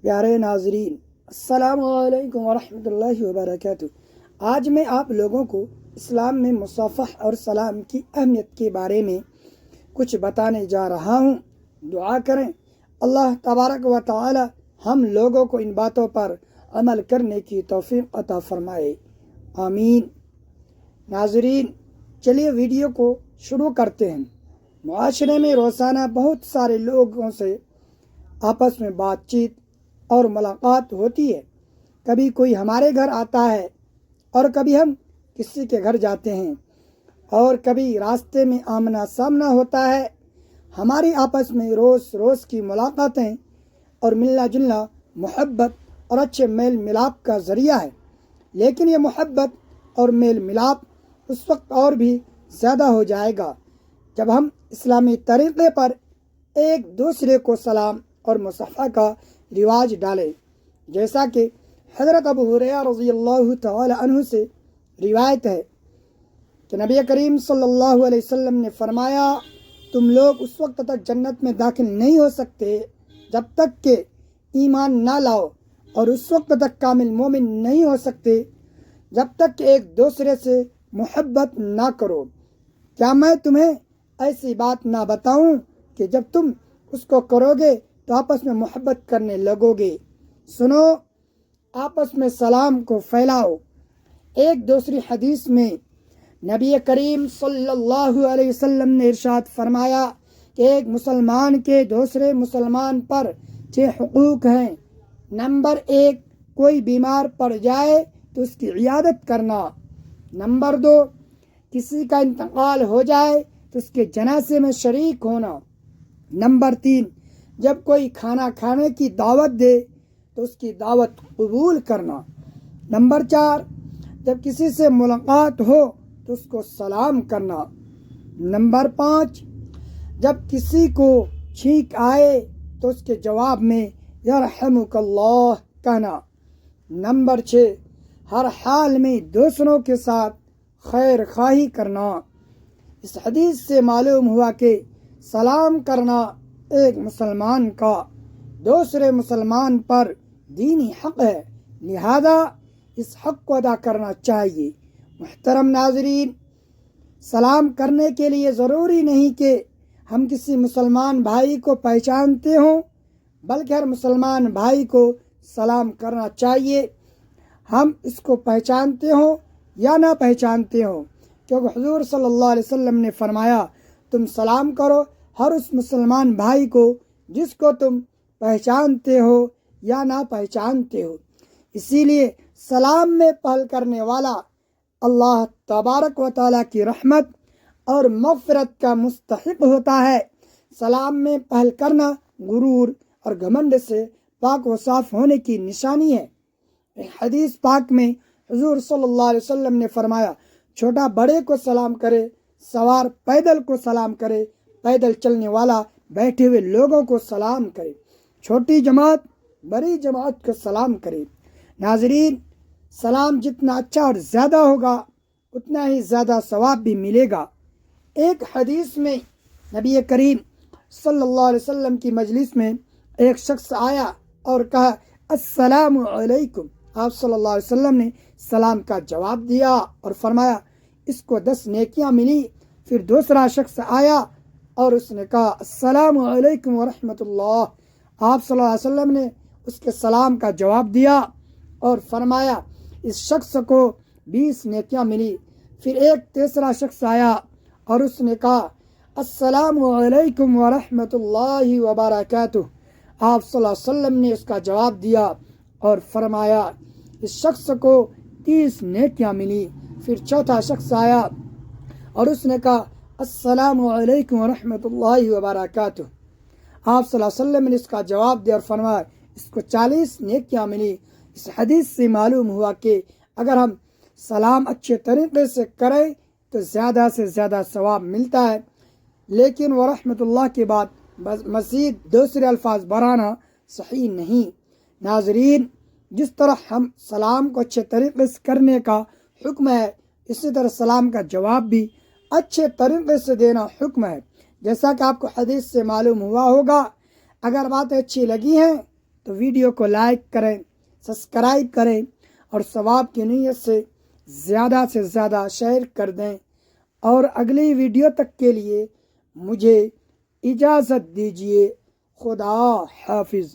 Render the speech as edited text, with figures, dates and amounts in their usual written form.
پیارے ناظرین، السلام علیکم ورحمۃ اللہ وبرکاتہ۔ آج میں آپ لوگوں کو اسلام میں مصافحہ اور سلام کی اہمیت کے بارے میں کچھ بتانے جا رہا ہوں۔ دعا کریں اللہ تبارک و تعالی ہم لوگوں کو ان باتوں پر عمل کرنے کی توفیق عطا فرمائے، آمین۔ ناظرین، چلیے ویڈیو کو شروع کرتے ہیں۔ معاشرے میں روزانہ بہت سارے لوگوں سے آپس میں بات چیت اور ملاقات ہوتی ہے۔ کبھی کوئی ہمارے گھر آتا ہے اور کبھی ہم کسی کے گھر جاتے ہیں، اور کبھی راستے میں آمنا سامنا ہوتا ہے۔ ہماری آپس میں روز روز کی ملاقاتیں اور ملنا جلنا محبت اور اچھے میل ملاپ کا ذریعہ ہے، لیکن یہ محبت اور میل ملاپ اس وقت اور بھی زیادہ ہو جائے گا جب ہم اسلامی طریقے پر ایک دوسرے کو سلام اور مصافحہ کا رواج ڈالیں، جیسا کہ حضرت ابو ہریرہ رضی اللہ تعالی عنہ سے روایت ہے کہ نبی کریم صلی اللہ علیہ وسلم نے فرمایا، تم لوگ اس وقت تک جنت میں داخل نہیں ہو سکتے جب تک کہ ایمان نہ لاؤ، اور اس وقت تک کامل مومن نہیں ہو سکتے جب تک کہ ایک دوسرے سے محبت نہ کرو۔ کیا میں تمہیں ایسی بات نہ بتاؤں کہ جب تم اس کو کرو گے تو آپس میں محبت کرنے لگو گے؟ سنو، آپس میں سلام کو پھیلاؤ۔ ایک دوسری حدیث میں نبی کریم صلی اللہ علیہ وسلم نے ارشاد فرمایا کہ ایک مسلمان کے دوسرے مسلمان پر 6 حقوق ہیں۔ نمبر 1، کوئی بیمار پڑ جائے تو اس کی عیادت کرنا۔ نمبر 2، کسی کا انتقال ہو جائے تو اس کے جنازے میں شریک ہونا۔ نمبر 3، جب کوئی کھانا کھانے کی دعوت دے تو اس کی دعوت قبول کرنا۔ نمبر 4، جب کسی سے ملاقات ہو تو اس کو سلام کرنا۔ نمبر 5، جب کسی کو چھینک آئے تو اس کے جواب میں یرحمک اللہ کہنا۔ نمبر 6، ہر حال میں دوسروں کے ساتھ خیر خواہی کرنا۔ اس حدیث سے معلوم ہوا کہ سلام کرنا ایک مسلمان کا دوسرے مسلمان پر دینی حق ہے، لہذا اس حق کو ادا کرنا چاہیے۔ محترم ناظرین، سلام کرنے کے لیے ضروری نہیں کہ ہم کسی مسلمان بھائی کو پہچانتے ہوں، بلکہ ہر مسلمان بھائی کو سلام کرنا چاہیے، ہم اس کو پہچانتے ہوں یا نہ پہچانتے ہوں، کیونکہ حضور صلی اللہ علیہ وسلم نے فرمایا، تم سلام کرو ہر اس مسلمان بھائی کو جس کو تم پہچانتے ہو یا نہ پہچانتے ہو۔ اسی لیے سلام میں پہل کرنے والا اللہ تبارک و تعالیٰ کی رحمت اور مغفرت کا مستحق ہوتا ہے۔ سلام میں پہل کرنا غرور اور گھمنڈ سے پاک و صاف ہونے کی نشانی ہے۔ ایک حدیث پاک میں حضور صلی اللہ علیہ وسلم نے فرمایا، چھوٹا بڑے کو سلام کرے، سوار پیدل کو سلام کرے، پیدل چلنے والا بیٹھے ہوئے لوگوں کو سلام کرے، چھوٹی جماعت بڑی جماعت کو سلام کرے۔ ناظرین، سلام جتنا اچھا اور زیادہ ہوگا اتنا ہی زیادہ ثواب بھی ملے گا۔ ایک حدیث میں نبی کریم صلی اللہ علیہ وسلم کی مجلس میں ایک شخص آیا اور کہا، السلام علیکم۔ آپ صلی اللہ علیہ وسلم نے سلام کا جواب دیا اور فرمایا، اس کو 10 نیکیاں ملی۔ پھر دوسرا شخص آیا اور اس نے کہا، السلام علیکم ورحمۃ اللہ۔ آپ صلی اللہ علیہ وسلم نے اس کے سلام کا جواب دیا اور فرمایا، اس شخص کو 20 نیکیاں ملی۔ پھر ایک تیسرا شخص آیا اور اس نے کہا، السلام علیکم ورحمۃ اللہ وبرکاتہ۔ آپ صلی اللہ علیہ وسلم نے اس کا جواب دیا اور فرمایا، اس شخص کو 30 نیکیاں ملی۔ پھر چوتھا شخص آیا اور اس نے کہا، السلام علیکم ورحمۃ اللہ وبرکاتہ۔ آپ صلی اللہ علیہ وسلم نے اس کا جواب دیا اور فرمایا، اس کو 40 نیکیاں ملی۔ اس حدیث سے معلوم ہوا کہ اگر ہم سلام اچھے طریقے سے کریں تو زیادہ سے زیادہ ثواب ملتا ہے، لیکن ورحمۃ اللہ کے بعد مزید دوسرے الفاظ بڑھانا صحیح نہیں۔ ناظرین، جس طرح ہم سلام کو اچھے طریقے سے کرنے کا حکم ہے، اسی طرح سلام کا جواب بھی اچھے طریقے سے دینا حکم ہے۔ جیسا کہ آپ کو حدیث سے معلوم ہوا ہوگا، اگر باتیں اچھی لگی ہیں تو ویڈیو کو لائک کریں، سبسکرائب کریں اور ثواب کی نیت سے زیادہ شیئر کر دیں، اور اگلی ویڈیو تک کے لیے مجھے اجازت دیجیے۔ خدا حافظ۔